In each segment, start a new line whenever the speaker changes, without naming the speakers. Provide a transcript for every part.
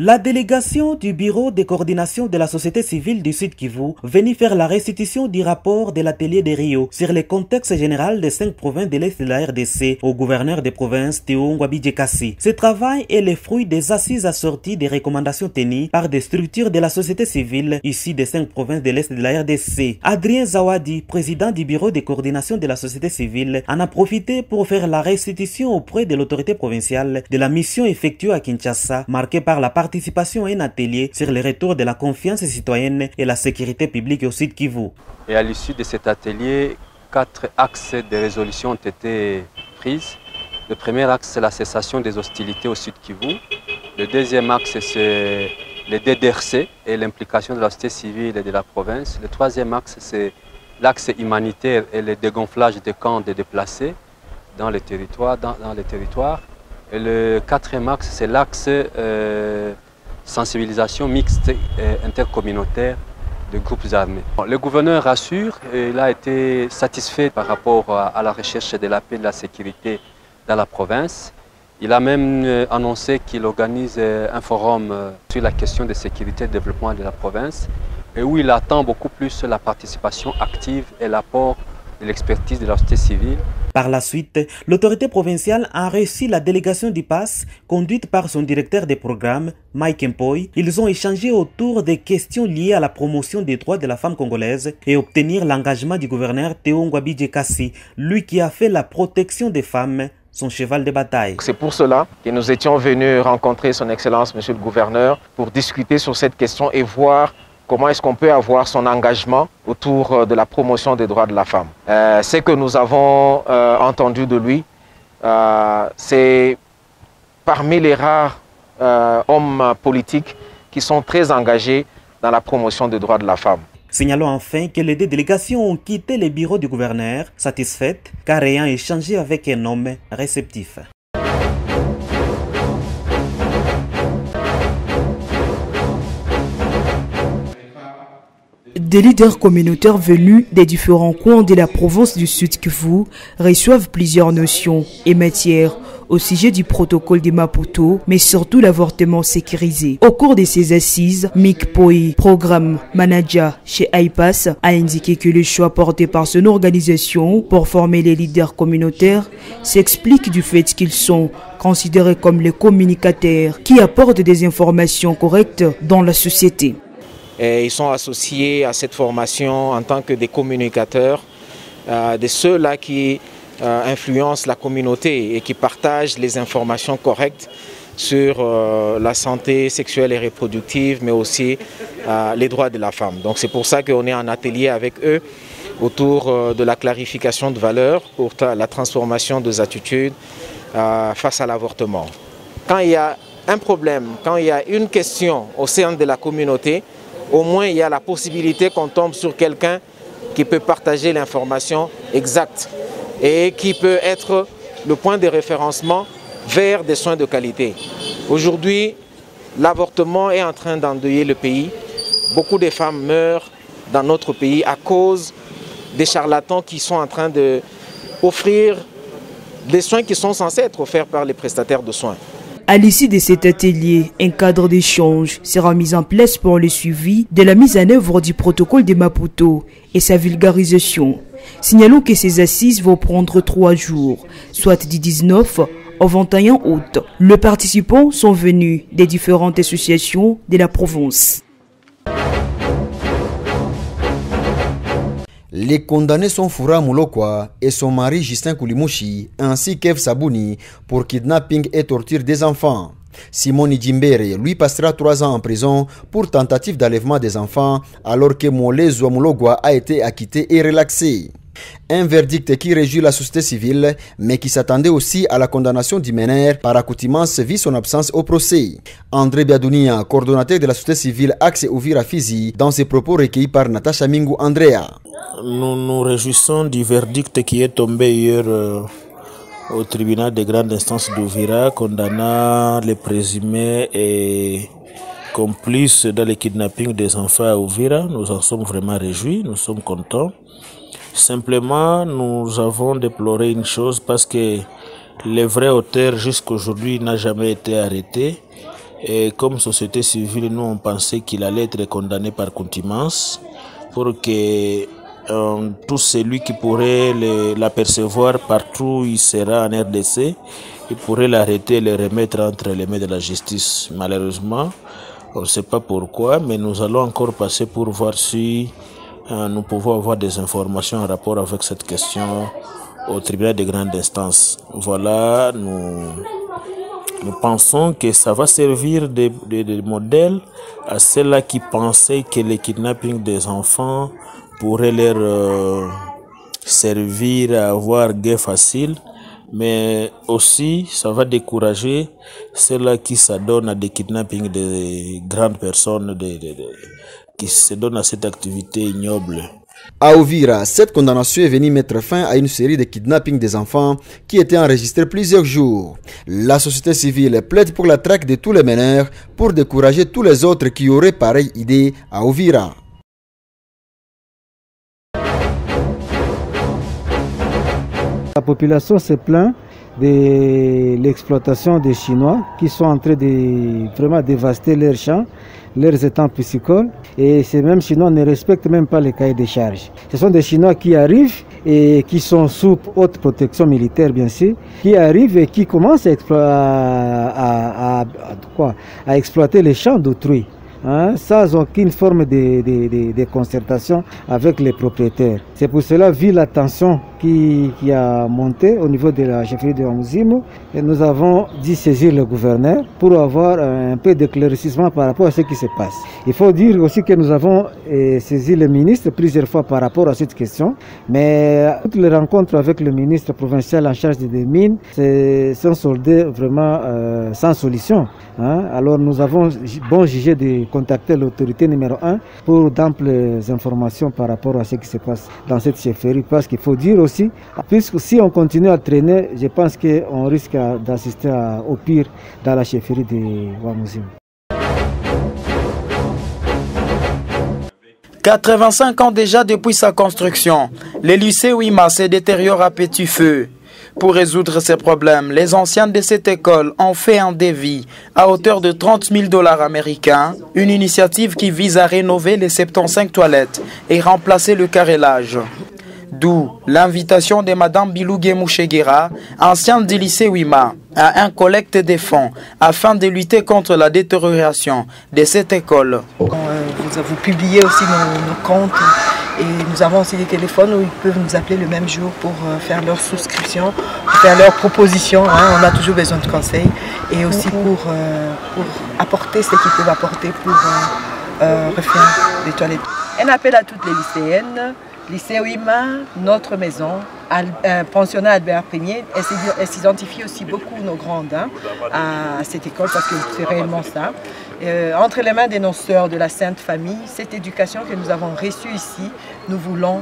La délégation du Bureau de coordination de la société civile du Sud Kivu venue faire la restitution du rapport de l'atelier de Rio sur le contexte général des 5 provinces de l'Est de la RDC au gouverneur des provinces Théo Ngwabi-Djekassi. Ce travail est le fruit des assises assorties des recommandations tenues par des structures de la société civile ici des 5 provinces de l'Est de la RDC. Adrien Zawadi, président du Bureau de coordination de la société civile, en a profité pour faire la restitution auprès de l'autorité provinciale de la mission effectuée à Kinshasa, marquée par la participation à un atelier sur le retour de la confiance citoyenne et la sécurité publique au Sud Kivu.
Et à l'issue de cet atelier, 4 axes de résolution ont été pris. Le premier axe, c'est la cessation des hostilités au Sud Kivu. Le deuxième axe, c'est le DDRC et l'implication de la société civile et de la province. Le troisième axe, c'est l'axe humanitaire et le dégonflage des camps de déplacés dans les territoires. Et le quatrième axe, c'est l'axe sensibilisation mixte et intercommunautaire de groupes armés. Le gouverneur rassure, il a été satisfait par rapport à la recherche de la paix et de la sécurité dans la province. Il a même annoncé qu'il organise un forum sur la question de sécurité et de développement de la province et où il attend beaucoup plus la participation active et l'apport de l'expertise de la société civile.
Par la suite, l'autorité provinciale a reçu la délégation du PAS, conduite par son directeur des programmes, Mike Mpoy. Ils ont échangé autour des questions liées à la promotion des droits de la femme congolaise et obtenir l'engagement du gouverneur Théo Ngwabi-Djekassi, lui qui a fait la protection des femmes son cheval de bataille.
C'est pour cela que nous étions venus rencontrer son Excellence, Monsieur le Gouverneur, pour discuter sur cette question et voir comment est-ce qu'on peut avoir son engagement autour de la promotion des droits de la femme. Ce que nous avons entendu de lui, c'est parmi les rares hommes politiques qui sont très engagés dans la promotion des droits de la femme.
Signalons enfin que les deux délégations ont quitté le bureau du gouverneur, satisfaites, car ayant échangé avec un homme réceptif.
Des leaders communautaires venus des différents coins de la province du Sud Kivu reçoivent plusieurs notions et matières au sujet du protocole de Maputo, mais surtout l'avortement sécurisé. Au cours de ces assises, Mick Poi, programme manager chez IPAS, a indiqué que le choix porté par son organisation pour former les leaders communautaires s'explique du fait qu'ils sont considérés comme les communicateurs qui apportent des informations correctes dans la société.
Et ils sont associés à cette formation en tant que des communicateurs, de ceux-là qui influencent la communauté et qui partagent les informations correctes sur la santé sexuelle et reproductive, mais aussi les droits de la femme. Donc c'est pour ça qu'on est en atelier avec eux autour de la clarification de valeurs, pour la transformation des attitudes face à l'avortement. Quand il y a un problème, quand il y a une question au sein de la communauté, au moins il y a la possibilité qu'on tombe sur quelqu'un qui peut partager l'information exacte et qui peut être le point de référencement vers des soins de qualité. Aujourd'hui, l'avortement est en train d'endeuiller le pays. Beaucoup de femmes meurent dans notre pays à cause des charlatans qui sont en train d'offrir des soins qui sont censés être offerts par les prestataires de soins.
À l'issue de cet atelier, un cadre d'échange sera mis en place pour le suivi de la mise en œuvre du protocole de Maputo et sa vulgarisation. Signalons que ces assises vont prendre 3 jours, soit du 19 au 21 août. Les participants sont venus des différentes associations de la province.
Les condamnés sont Foura Moulokwa et son mari Justin Koulimouchi, ainsi qu'Eve Sabouni pour kidnapping et torture des enfants. Simon Ijimbere, lui, passera 3 ans en prison pour tentative d'enlèvement des enfants, alors que Mole Zouamoulogwa a été acquitté et relaxé. Un verdict qui réjouit la société civile, mais qui s'attendait aussi à la condamnation du meneur par accoutumance vu son absence au procès. André Biadounia, coordonnateur de la société civile Axe Ouvira Fizi, dans ses propos recueillis par Natacha Mingu Andrea.
Nous nous réjouissons du verdict qui est tombé hier au tribunal de grande instance d'Ouvira, condamnant les présumés et complices dans le kidnapping des enfants à Ouvira. Nous en sommes vraiment réjouis, nous sommes contents. Simplement, nous avons déploré une chose parce que le vrai auteur jusqu'à aujourd'hui n'a jamais été arrêté Et comme société civile, nous on pensait qu'il allait être condamné par contumace pour que tout celui qui pourrait l'apercevoir partout où il sera en RDC, il pourrait l'arrêter et le remettre entre les mains de la justice. Malheureusement, on ne sait pas pourquoi, mais nous allons encore passer pour voir si nous pouvons avoir des informations en rapport avec cette question au tribunal de grande instance. Voilà, nous pensons que ça va servir de modèle à ceux-là qui pensaient que le kidnapping des enfants pourrait leur servir à avoir gain facile, mais aussi ça va décourager ceux-là qui s'adonnent à des kidnappings de grandes personnes, qui se donnent à cette activité ignoble.
À Uvira, cette condamnation est venue mettre fin à une série de kidnappings des enfants qui étaient enregistrés plusieurs jours. La société civile plaide pour la traque de tous les meneurs pour décourager tous les autres qui auraient pareille idée à Uvira.
La population se plaint de l'exploitation des Chinois qui sont en train de vraiment dévaster leurs champs, leurs étangs piscicoles. Et ces mêmes Chinois ne respectent même pas les cahiers de charges. Ce sont des Chinois qui arrivent et qui sont sous haute protection militaire, bien sûr, qui arrivent et qui commencent à exploiter les champs d'autrui. Sans aucune forme de concertation avec les propriétaires. C'est pour cela, vu la tension qui a monté au niveau de la chefferie de Wamouzimu, nous avons dû saisir le gouverneur pour avoir un peu d'éclaircissement par rapport à ce qui se passe. Il faut dire aussi que nous avons saisi le ministre plusieurs fois par rapport à cette question, mais toutes les rencontres avec le ministre provincial en charge des mines sont soldées vraiment sans solution. Alors nous avons bon jugé de contacter l'autorité numéro 1 pour d'amples informations par rapport à ce qui se passe dans cette chefferie, parce qu'il faut dire aussi, puisque si on continue à traîner, je pense qu'on risque d'assister au pire dans la chefferie de Wamouzimu.
85 ans déjà depuis sa construction, le lycée Wima se détériore à petit feu. Pour résoudre ces problèmes, les anciens de cette école ont fait un devis à hauteur de 30 000 $ américains, une initiative qui vise à rénover les 75 toilettes et remplacer le carrelage. D'où l'invitation de Mme Bilougué Moucheguera, ancienne du lycée Wima, à un collecte de fonds afin de lutter contre la détérioration de cette école.
Vous publiez aussi nos comptes et nous avons aussi des téléphones où ils peuvent nous appeler le même jour pour faire leur souscription, pour faire leurs propositions. On a toujours besoin de conseils et aussi pour apporter ce qu'ils peuvent apporter pour refaire les toilettes. Un appel à toutes les lycéennes. Lycée Wima, notre maison, pensionnat Albert Ier, elle s'identifie aussi beaucoup nos grandes à cette école parce que c'est réellement ça. Entre les mains de nos sœurs de la Sainte Famille, cette éducation que nous avons reçue ici, nous voulons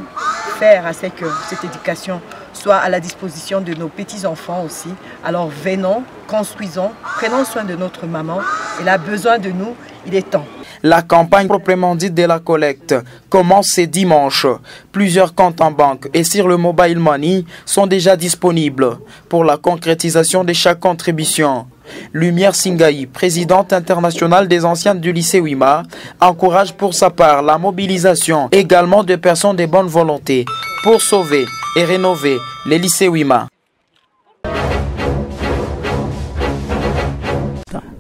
faire à ce que cette éducation soit à la disposition de nos petits-enfants aussi. Alors venons, construisons, prenons soin de notre maman. Elle a besoin de nous, il est temps.
La campagne proprement dite de la collecte commence ce dimanche. Plusieurs comptes en banque et sur le mobile money sont déjà disponibles pour la concrétisation de chaque contribution. Lumière Singaï, présidente internationale des anciens du lycée Wima, encourage pour sa part la mobilisation également de personnes de bonne volonté pour sauver et rénover les lycées Wima.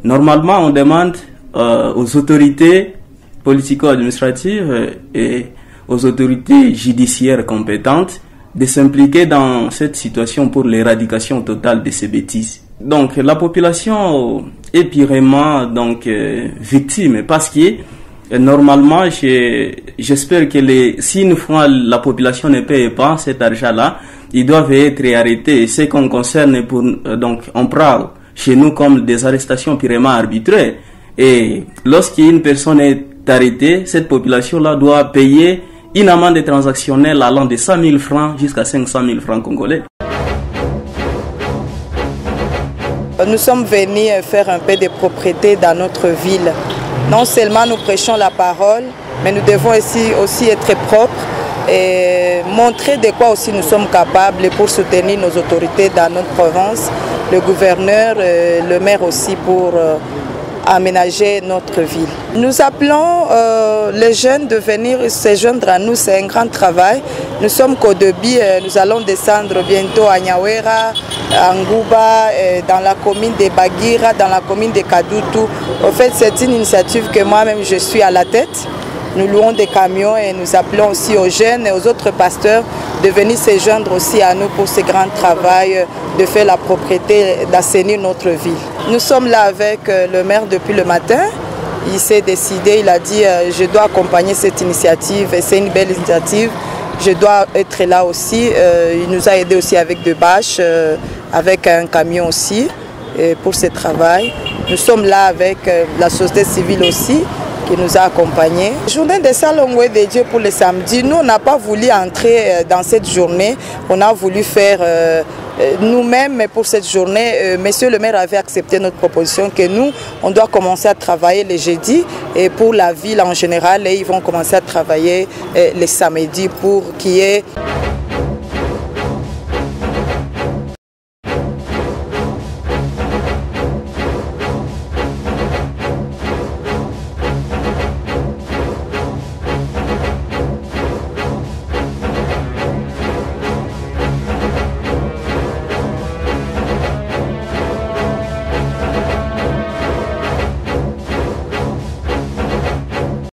Normalement, on demande aux autorités politico-administratives et aux autorités judiciaires compétentes de s'impliquer dans cette situation pour l'éradication totale de ces bêtises. Donc la population est purement victime parce que normalement j'espère que si une fois la population ne paye pas cet argent-là, ils doivent être arrêtés. Ce qu'on concerne on prend chez nous comme des arrestations purement arbitraires. Et lorsqu'une personne est arrêtée, cette population-là doit payer une amende transactionnelle allant de 100 000 francs jusqu'à 500 000 francs congolais.
Nous sommes venus faire un peu de propreté dans notre ville. Non seulement nous prêchons la parole, mais nous devons aussi être propres et montrer de quoi aussi nous sommes capables pour soutenir nos autorités dans notre province, le gouverneur, le maire aussi pour aménager notre ville. Nous appelons les jeunes de venir se joindre à nous, c'est un grand travail. Nous sommes qu'au début, nous allons descendre bientôt à Nyawera, à Ngouba, dans la commune de Bagira, dans la commune de Kadutu. En fait, c'est une initiative que moi-même je suis à la tête. Nous louons des camions et nous appelons aussi aux jeunes et aux autres pasteurs de venir se joindre aussi à nous pour ce grand travail de faire la propriété, d'assainir notre ville. Nous sommes là avec le maire depuis le matin. Il s'est décidé, il a dit je dois accompagner cette initiative et c'est une belle initiative. Je dois être là aussi. Il nous a aidé aussi avec des bâches, avec un camion aussi pour ce travail. Nous sommes là avec la société civile aussi qui nous a accompagnés. Journée de Salongwe de Dieu pour le samedi. Nous, on n'a pas voulu entrer dans cette journée. On a voulu faire nous-mêmes, mais pour cette journée, monsieur le maire avait accepté notre proposition que nous, on doit commencer à travailler les jeudis et pour la ville en général, et ils vont commencer à travailler les samedis pour qu'il y ait